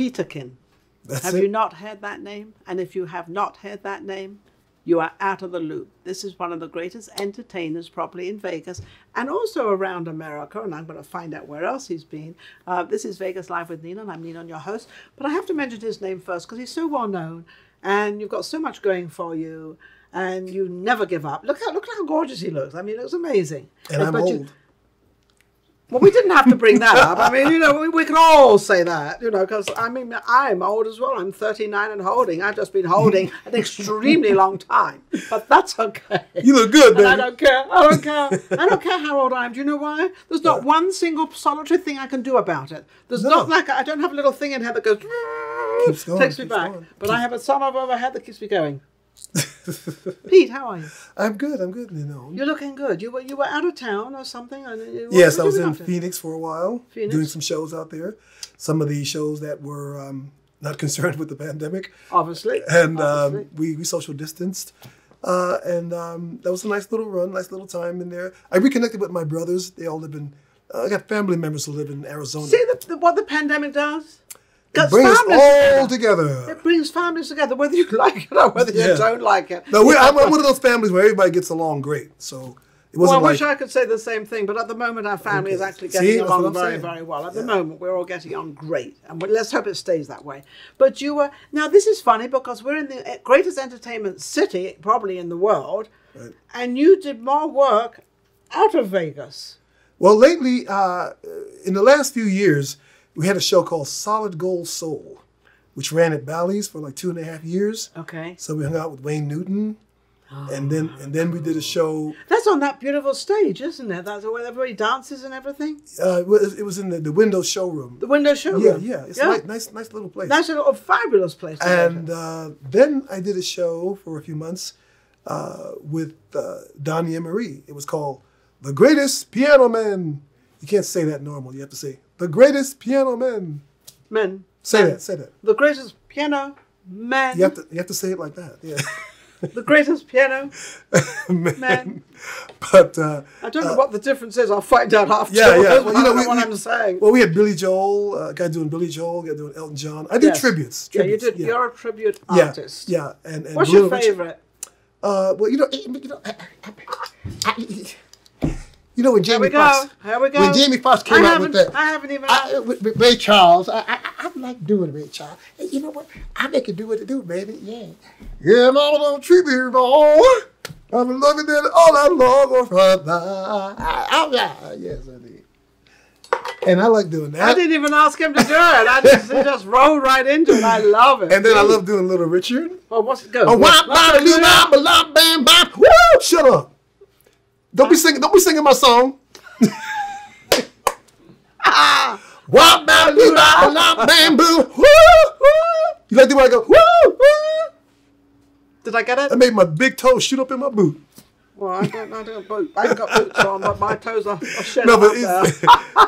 Peterkin. That's Have it. you not heard that name? And if you have not heard that name, you are out of the loop. This is one of the greatest entertainers probably in Vegas and also around America, and I'm going to find out where else he's been. This is Vegas Live with Ninon. I'm Ninon, your host. But I have to mention his name first because he's so well known and you've got so much going for you and you never give up. Look how gorgeous he looks. I mean, it looks amazing. And I'm old. Well, we didn't have to bring that up. I mean, you know, we can all say that, you know, because, I mean, I'm old as well. I'm 39 and holding. I've just been holding an extremely long time. But that's okay. You look good, baby. And I don't care. I don't care. I don't care how old I am. Do you know why? There's not one single solitary thing I can do about it. There's not like, I don't have a little thing in here that goes, Keeps going, takes me back. But I have a sum over my head that keeps me going. Pete, how are you? I'm good, you know. You're looking good. You were out of town or something? Yes, I was in Phoenix for a while, Phoenix? doing some shows out there. Some of the shows that were not concerned with the pandemic. Obviously. And we social distanced. That was a nice little run, nice little time in there. I reconnected with my brothers. They all live in, I got family members who live in Arizona. See what the pandemic does? It brings us all together. It brings families together, whether you like it or whether you don't like it. No, I'm one of those families where everybody gets along great. So it wasn't I wish I could say the same thing, but at the moment our family is actually getting along very, very well. At the moment, we're all getting on great, and let's hope it stays that way. But you were now. This is funny because we're in the greatest entertainment city probably in the world, and you did more work out of Vegas. Well, lately, in the last few years, we had a show called Solid Gold Soul, which ran at Bally's for like 2.5 years. Okay. So we hung out with Wayne Newton, and then we did a show. That's on that beautiful stage, isn't it? That's where everybody dances and everything. It was in the window showroom. The window showroom. Yeah. It's a nice little place. That's a fabulous place. And then I did a show for a few months with Donnie and Marie. It was called The Greatest Piano Man. You can't say that normal. You have to say The Greatest Piano Man. Men. Say that. The greatest piano man. You have to say it like that. Yeah. The greatest piano man. But I don't know what the difference is. I'll find out after. Yeah. Well, you know what I'm saying. Well, we had Billy Joel, a guy doing Billy Joel, a guy doing Elton John. I did tributes. Yeah, you did. Yeah. You're a tribute artist. Yeah. And what's your favorite? Well, when Jamie Foxx. Here we go. When Jamie Foxx came out with that. I haven't even. With Ray Charles. I like doing Ray Charles. Hey, you know what? I make it do what it do, baby. Yeah. Yeah, mama don't treat me wrong. I'm loving it all I long for. Yes, I did. And I like doing that. I didn't even ask him to do it. He just rolled right into it. I love it. And then I love doing Little Richard. Oh, what's it go? Woo! Shut up. Don't be singing my song. Wah, ba, doo, ba, la, bam, boo. Woo, woo. You like the way I go, woo, woo. Did I get it? I made my big toe shoot up in my boot. Well, I don't boot. I ain't got boots on, but my toes are shedding. No, but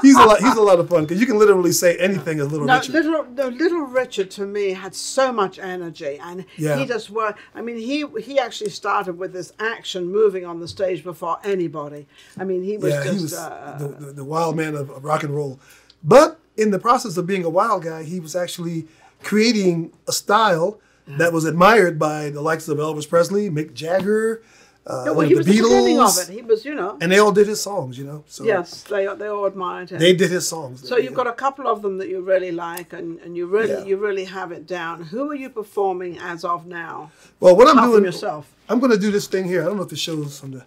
he's a lot of fun because you can literally say anything as Little Richard. Little Richard to me had so much energy, and he just worked. I mean, he actually started with this action moving on the stage before anybody. I mean, he was the wild man of rock and roll. But in the process of being a wild guy, he was actually creating a style that was admired by the likes of Elvis Presley, Mick Jagger. He was the beginning of it. He was, and they all did his songs, So yes, they all admired him. They did his songs. So you've got a couple of them that you really like, and you really have it down. Who are you performing as of now? Well, what I'm doing yourself. I'm going to do this thing here. I don't know if it shows on the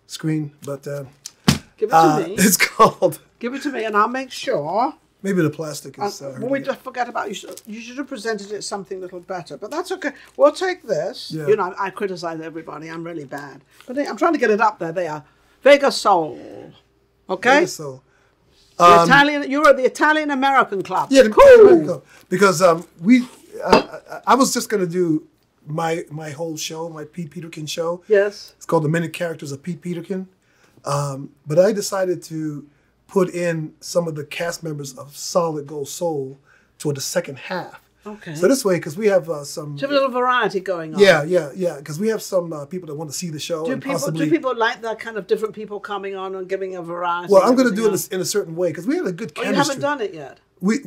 screen, but give it to me. It's called. Give it to me, and I'll make sure. Maybe the plastic is... we just forget about... You should have presented it something a little better, but that's okay. We'll take this. Yeah. I criticize everybody. I'm really bad. But I'm trying to get it up there. They are Vegas Soul. Okay? Vegas Soul. You were at the Italian-American Club. Yeah, cool. Because I was just going to do my whole show, my Pete Peterkin show. Yes. It's called The Many Characters of Pete Peterkin. But I decided to put in some of the cast members of Solid Gold Soul toward the second half. Okay. So this way, because we have some... So a little variety going on. Yeah, because we have some people that want to see the show. Do people like that kind of different people coming on and giving a variety? Well, I'm going to do it in a certain way, because we have a good chemistry. Oh, you haven't done it yet? We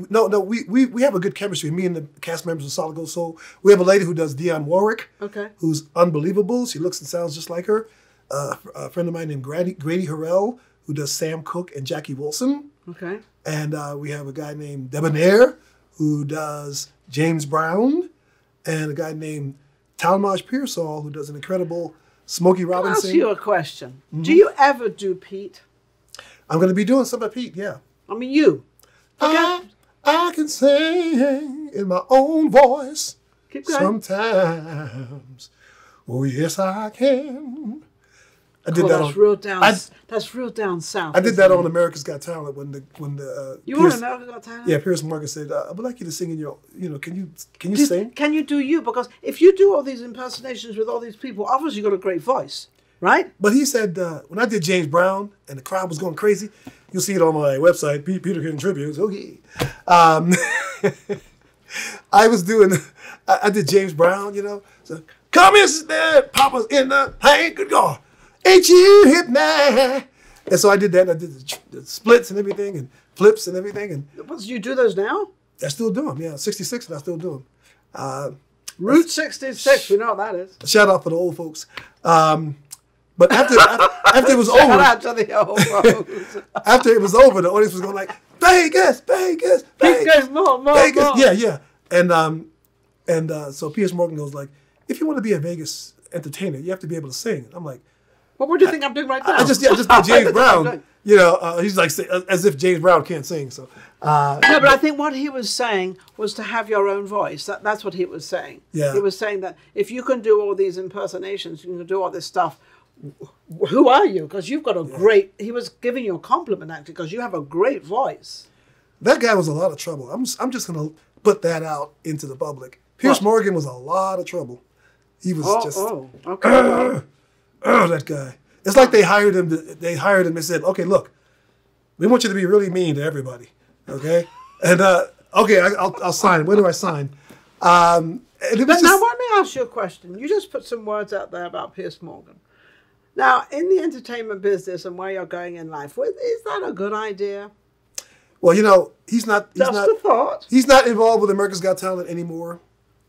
have a good chemistry. Me and the cast members of Solid Gold Soul. We have a lady who does Dionne Warwick, who's unbelievable. She looks and sounds just like her. A friend of mine named Grady Harrell, who does Sam Cooke and Jackie Wilson. Okay. And we have a guy named Debonair, who does James Brown, and a guy named Talmadge Pearsall, who does an incredible Smokey Robinson. I'll ask you a question. Mm-hmm. Do you ever do Pete? I'm going to be doing some of Pete, yeah. I mean, you. I can sing in my own voice. Keep going. Sometimes. Oh, yes, I can. I did that that's on, real down. That's real down south. I did that on America's Got Talent when the you were on America's Got Talent. Yeah, Piers Morgan said, "I would like you to sing in your, can you sing? Can you do you? Because if you do all these impersonations with all these people, obviously you got a great voice, right?" But he said when I did James Brown and the crowd was going crazy, you'll see it on my website, Pete Peterkin Tributes. Okay, I did James Brown, So come in, there, Papa's in the hank. Good God. Ain't you hip now? And so I did that. I did the splits and everything and flips and everything. And you do those now? I still do them, yeah. 66 and I still do them. Route 66, we know what that is. Shout out for the old folks. But after it was over. Shout out to the old folks. After it was over, the audience was going like, Vegas, Vegas, Vegas. Vegas, more, Vegas. more. Yeah. And so Piers Morgan goes like, if you want to be a Vegas entertainer, you have to be able to sing. I'm like, well, what do you think I'm doing right now? I just did James Brown. He's like as if James Brown can't sing. So no, but I think what he was saying was to have your own voice. That's what he was saying. Yeah. He was saying that if you can do all these impersonations, you can do all this stuff. Who are you? Because you've got a great. He was giving you a compliment actually because you have a great voice. That guy was a lot of trouble. I'm just gonna put that out into the public. Piers Morgan was a lot of trouble. He was okay. That guy. It's like they hired him. And said, "Okay, look, we want you to be really mean to everybody, okay?" And I'll sign. Where do I sign? And it was now, let me ask you a question. You just put some words out there about Piers Morgan. Now, in the entertainment business and where you're going in life, is that a good idea? Well, he's not. Just a thought. He's not involved with America's Got Talent anymore.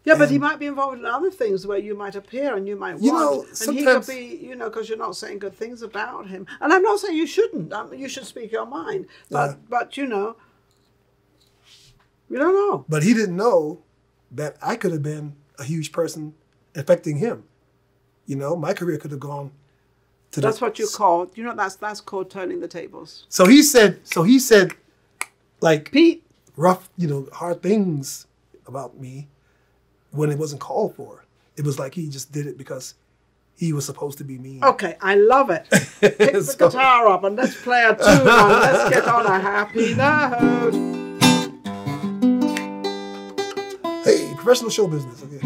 Yeah, but he might be involved in other things where you might appear and you might want. And he could be, because you're not saying good things about him. And I'm not saying you shouldn't. You should speak your mind. But you don't know. But he didn't know that I could have been a huge person affecting him. My career could have gone to That's what you call, that's called turning the tables. So he said, like, Pete, rough, hard things about me. When it wasn't called for. It was like he just did it because he was supposed to be mean. Okay, I love it. Pick the guitar up and let's play a tune and let's get on a happy note. Hey, professional show business. Okay.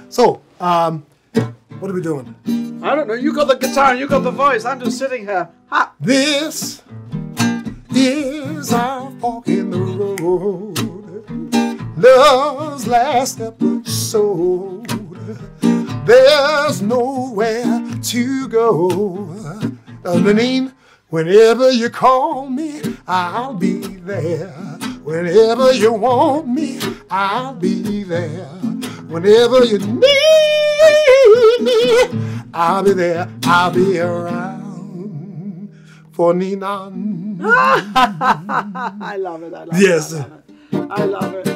So, what are we doing? I don't know. You got the guitar and you got the voice. I'm just sitting here. Ha! This is our fork in the road. Love's last episode. There's nowhere to go. Ninon, whenever you call me, I'll be there. Whenever you want me, I'll be there. Whenever you need me, I'll be there. I'll be around for Ninon. I love it. Yes. I love it.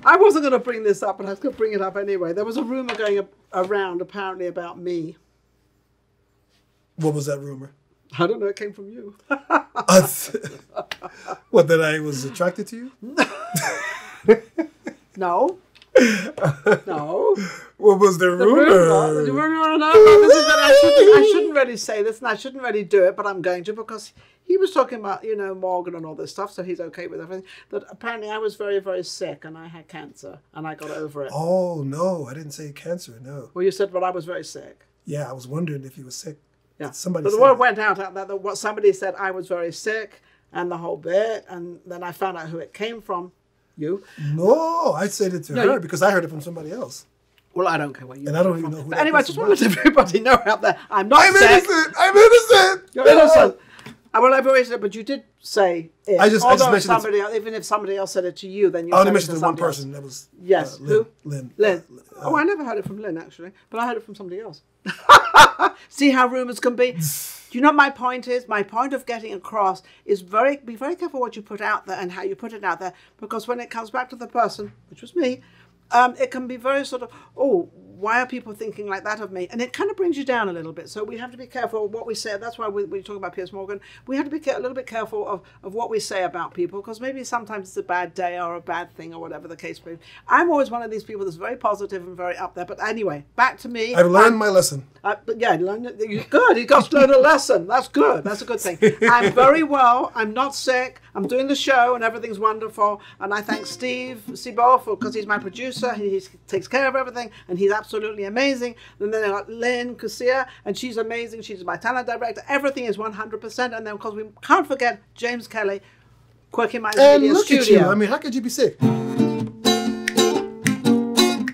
I wasn't going to bring this up, but I was going to bring it up anyway. There was a rumor going around, apparently, about me. What was that rumor? I don't know. It came from you. What, that I was attracted to you? No. No. What was the rumor? The rumor. No, I shouldn't really say this, and I shouldn't really do it, but I'm going to because he was talking about, Morgan and all this stuff, so he's okay with everything. That apparently I was very, very sick, and I had cancer, and I got over it. Oh, no, I didn't say cancer, no. Well, you said, I was very sick. Yeah, I was wondering if you were sick. Yeah. Somebody but the word went out that what somebody said I was very sick, and the whole bit, and then I found out who it came from. You? No, I said it to her because I heard it from somebody else. Well, I don't care what you. And I don't even know who. But anyway, I just want to let everybody know out there, I'm innocent. I'm innocent. You're innocent. Well, I've always said, but you did say it. I just mentioned somebody else, even if somebody else said it to you, then you. I only mentioned one person. That was yes. Lynn. Who? Lynn. Oh, I never heard it from Lynn actually, but I heard it from somebody else. See how rumors can be. Do you know what my point is? My point of getting across is be very careful what you put out there and how you put it out there, because when it comes back to the person, which was me, it can be very sort of, oh, why are people thinking like that of me? And it kind of brings you down a little bit. So we have to be careful what we say. That's why we talk about Piers Morgan. We have to be a little bit careful of what we say about people, because maybe sometimes it's a bad day or a bad thing or whatever the case may be. I'm always one of these people that's very positive and very up there. But anyway, back to me. I've learned my lesson. But yeah, good. You got to learn a lesson. That's good. That's a good thing. I'm very well. I'm not sick. I'm doing the show and everything's wonderful. And I thank Steve Seabolt because he's my producer. He takes care of everything and he's absolutely amazing. And then I got Lynn Cusia and she's amazing. She's my talent director. Everything is 100%. And then, of course, we can't forget James Kelly, Quirky Minds Media look Studio. At you. I mean, how could you be sick?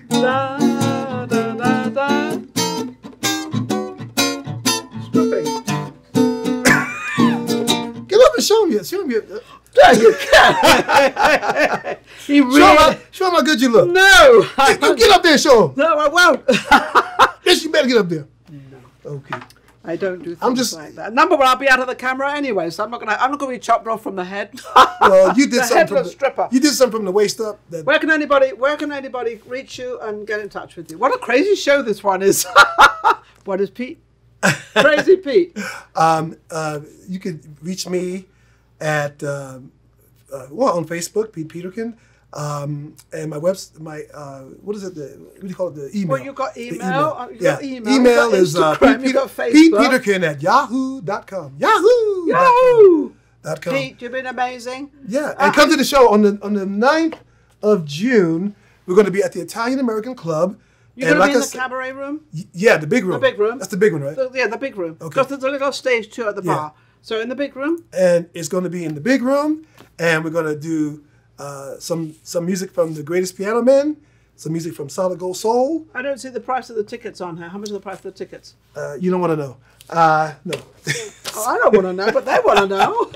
Da, da, da, da. Get up and show me. Show me. There you can. He really. Show him how good you look. No. You get up there and show him. No, I won't. Yes, you better get up there. No. Okay. I don't do things like that. Number one, I'll be out of the camera anyway, so I'm not gonna be chopped off from the head. Well, you did something from the stripper. You did something from the waist up. Where can anybody reach you and get in touch with you? What a crazy show this one is. What is Pete? Crazy Pete. You could reach me at on Facebook, Pete Peterkin. And my what is it? What do you call it? The email. Well, you got email. Email is Pete Peterkin at yahoo.com. Yahoo. Pete, you've been amazing. Yeah, and come to the show on the 9th of June. We're going to be at the Italian American Club. You're going to be in the cabaret room? Yeah, the big room. The big room. That's the big one, right? The big room. Okay. Because there's a little stage too at the bar. So in the big room. And it's going to be in the big room, and we're going to do some music from the Greatest Piano Men, some music from Solid Gold Soul. I don't see the price of the tickets on here. How much is the price of the tickets? You don't want to know. No. Oh, I don't want to know, but they want to know.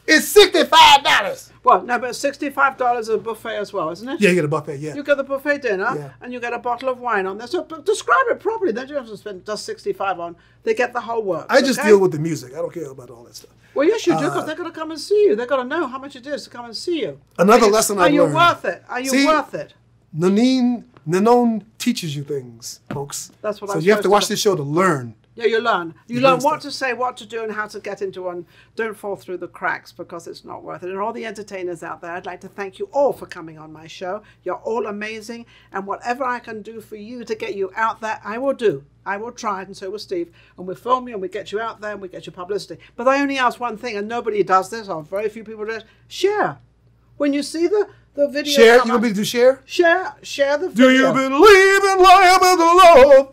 It's $65. Well, no, but $65 is a buffet as well, isn't it? Yeah, you get a buffet, yeah. You get the buffet dinner, and you get a bottle of wine on there. So describe it properly. They don't have to spend just $65 on. They get the whole work. I just deal with the music. I don't care about all that stuff. Well, yes, you do, because they're going to come and see you. They're going to know how much it is to come and see you. Another lesson I've learned. Are you worth it? Are you worth it? Ninon teaches you things, folks. That's what So you have to watch this show to learn. Yeah, you learn. You learn what to say, what to do, and how to get into one. Don't fall through the cracks, because it's not worth it. And all the entertainers out there, I'd like to thank you all for coming on my show. You're all amazing. And whatever I can do for you to get you out there, I will do. I will try, and so will Steve. And we'll film you, and we get you out there, and we get you publicity. But I only ask one thing, and nobody does this, or very few people do it. Share. When you see the video. Share? You want me to do share? Share the video. Do you believe in life and love?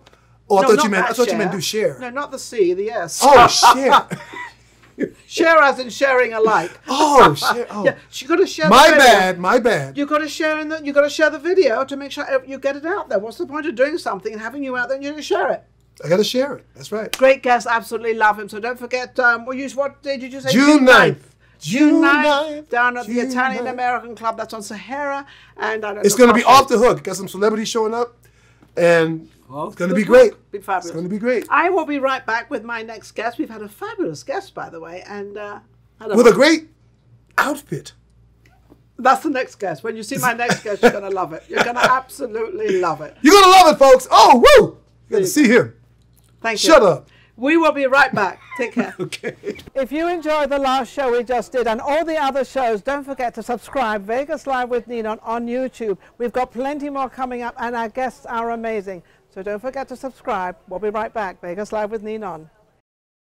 Oh, I thought you meant do share. No, not the C, the S. Oh, share. Share as in sharing alike. Oh, share. Oh. Yeah, you got to share. My bad. You got to share you got to share the video to make sure you get it out there. What's the point of doing something and having you out there and you don't share it? I got to share it. That's right. Great guest, absolutely love him. So don't forget. What day did you say? June 9th. June 9th, down at the Italian American Club. That's on Sahara, and it's going to be off the hook. Got some celebrities showing up, and it's going to be great. Be fabulous. It's going to be great. I will be right back with my next guest. We've had a fabulous guest, by the way, and with a great outfit. That's the next guest. When you see my next guest, you're going to love it. You're going to absolutely love it. You're going to love it, folks. Oh, woo! You got to see him. Thank you. Shut up. We will be right back. Take care. Okay. If you enjoyed the last show we just did and all the other shows, don't forget to subscribe. Vegas Live with Ninon on YouTube. We've got plenty more coming up, and our guests are amazing. So don't forget to subscribe. We'll be right back. Vegas Live with Ninon.